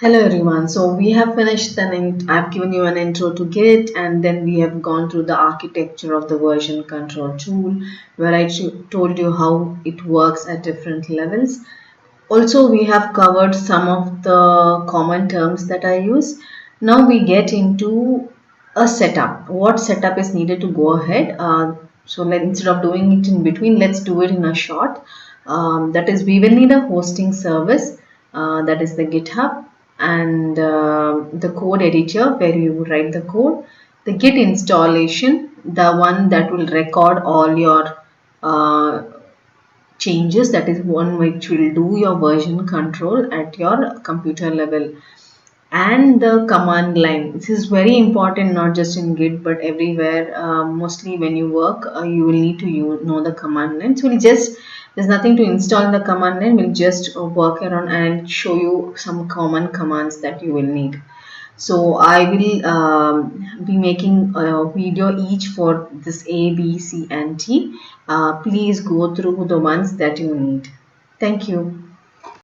Hello everyone. So we have finished I've given you an intro to Git, and then we have gone through the architecture of the version control tool where told you how it works at different levels. Also, we have covered some of the common terms that I use. Now we get into a setup. What setup is needed to go ahead? Instead of doing it in between, let's do it in a short. That is, we will need a hosting service, that is the GitHub, and the code editor where you write the code, the Git installation, the one that will record all your uh, changes, that is one which will do your version control at your computer level, and the command line. This is very important, not just in Git but everywhere. Mostly when you work, you will need to know the command line. So there's nothing to install in the command line. We'll just work around and show you some common commands that you will need. So I will be making a video each for this A, B, C, and T. Please go through the ones that you need. Thank you.